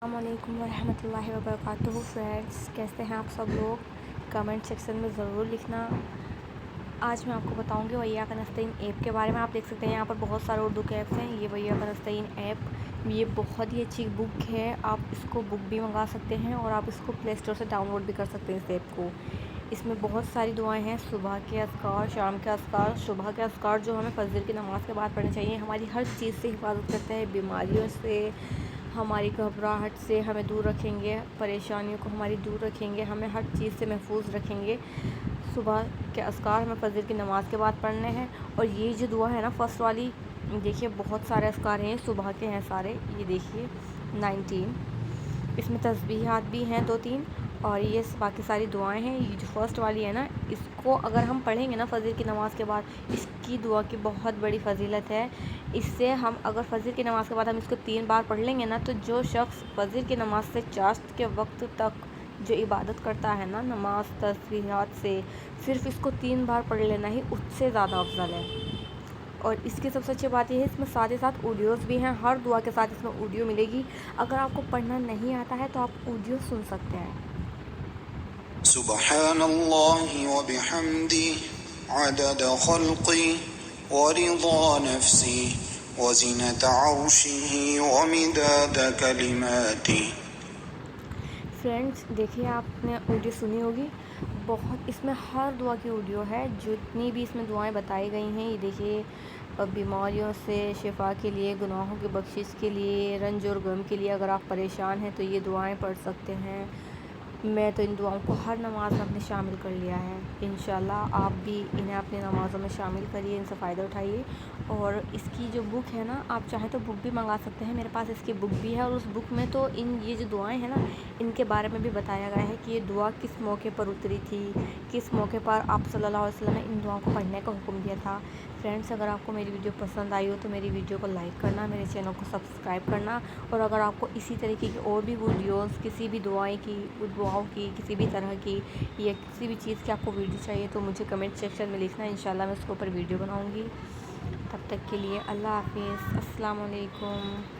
السلام علیکم ورحمۃ اللہ وبرکاتہ۔ فرینڈس، کیسے ہیں آپ سب لوگ؟ کمنٹ سیکشن میں ضرور لکھنا۔ آج میں آپ کو بتاؤں گی ویاک نستعین ایپ کے بارے میں۔ آپ دیکھ سکتے ہیں یہاں پر بہت سارے اردو کے ایپس ہیں۔ یہ ویاک نستعین ایپ، یہ بہت ہی اچھی بک ہے۔ آپ اس کو بک بھی منگا سکتے ہیں اور آپ اس کو پلے اسٹور سے ڈاؤن لوڈ بھی کر سکتے ہیں اس ایپ کو۔ اس میں بہت ساری دعائیں ہیں، صبح کے اذکار، شام کے اذکار۔ صبح کے اذکار جو ہمیں فجر کی نماز کے بعد پڑھنے چاہیے، ہماری ہر چیز سے حفاظت کرتے ہیں، بیماریوں سے، ہماری گھبراہٹ سے ہمیں دور رکھیں گے، پریشانیوں کو ہماری دور رکھیں گے، ہمیں ہر چیز سے محفوظ رکھیں گے۔ صبح کے اذکار ہمیں فجر کی نماز کے بعد پڑھنے ہیں۔ اور یہ جو دعا ہے نا فرسٹ والی، دیکھیے بہت سارے اذکار ہیں، صبح کے ہیں سارے، یہ دیکھیے 19۔ اس میں تسبیحات بھی ہیں 2-3، اور یہ باقی ساری دعائیں ہیں۔ یہ جو فرسٹ والی ہے نا، اس کو اگر ہم پڑھیں گے نا فجر کی نماز کے بعد، اس کی دعا کی بہت بڑی فضیلت ہے۔ اس سے ہم اگر فجر کی نماز کے بعد ہم اس کو 3 بار پڑھ لیں گے نا، تو جو شخص فجر کی نماز سے چاشت کے وقت تک جو عبادت کرتا ہے نا نماز تسبیحات سے، صرف اس کو 3 بار پڑھ لینا ہی اس سے زیادہ افضل ہے۔ اور اس کی سب سے اچھی بات یہ ہے، اس میں ساتھ ہی ساتھ آڈیوز بھی ہیں۔ ہر دعا کے ساتھ اس میں آڈیو ملے گی۔ اگر آپ کو پڑھنا نہیں آتا ہے تو آپ آڈیو سن سکتے ہیں۔ سبحان اللہ وبحمدہ عدد خلقی ورضا نفسی وزنة عرشہ ومداد کلماتی۔ فرینڈس دیکھیے، آپ نے آڈیو سنی ہوگی، بہت اس میں ہر دعا کی آڈیو ہے۔ جتنی بھی اس میں دعائیں بتائی گئی ہیں، یہ دیکھیے بیماریوں سے شفا کے لیے، گناہوں کی بخشش کے لیے، رنج اور غم کے لیے، اگر آپ پریشان ہیں تو یہ دعائیں پڑھ سکتے ہیں۔ میں تو ان دعاؤں کو ہر نماز میں اپنے شامل کر لیا ہے۔ انشاءاللہ آپ بھی انہیں اپنی نمازوں میں شامل کریے، ان سے فائدہ اٹھائیے۔ اور اس کی جو بک ہے نا، آپ چاہیں تو بک بھی منگا سکتے ہیں، میرے پاس اس کی بک بھی ہے۔ اور اس بک میں تو یہ جو دعائیں ہیں نا، ان کے بارے میں بھی بتایا گیا ہے کہ یہ دعا کس موقع پر اتری تھی، کس موقع پر آپ صلی اللہ علیہ وسلم نے ان دعاؤں کو پڑھنے کا حکم دیا تھا۔ فرینڈس، اگر آپ کو میری ویڈیو پسند آئی ہو تو میری ویڈیو کو لائک کرنا، میرے چینل کو سبسکرائب کرنا۔ اور اگر آپ کو اسی طریقے کی اور بھی ویڈیوز، کسی بھی دعاؤں کی، کسی بھی طرح کی، یا کسی بھی چیز کی آپ کو ویڈیو چاہیے تو مجھے کمنٹ سیکشن میں لکھنا، انشاءاللہ میں اس کے اوپر ویڈیو بناؤں گی۔ تب تک کے لیے اللہ حافظ، السلام علیکم۔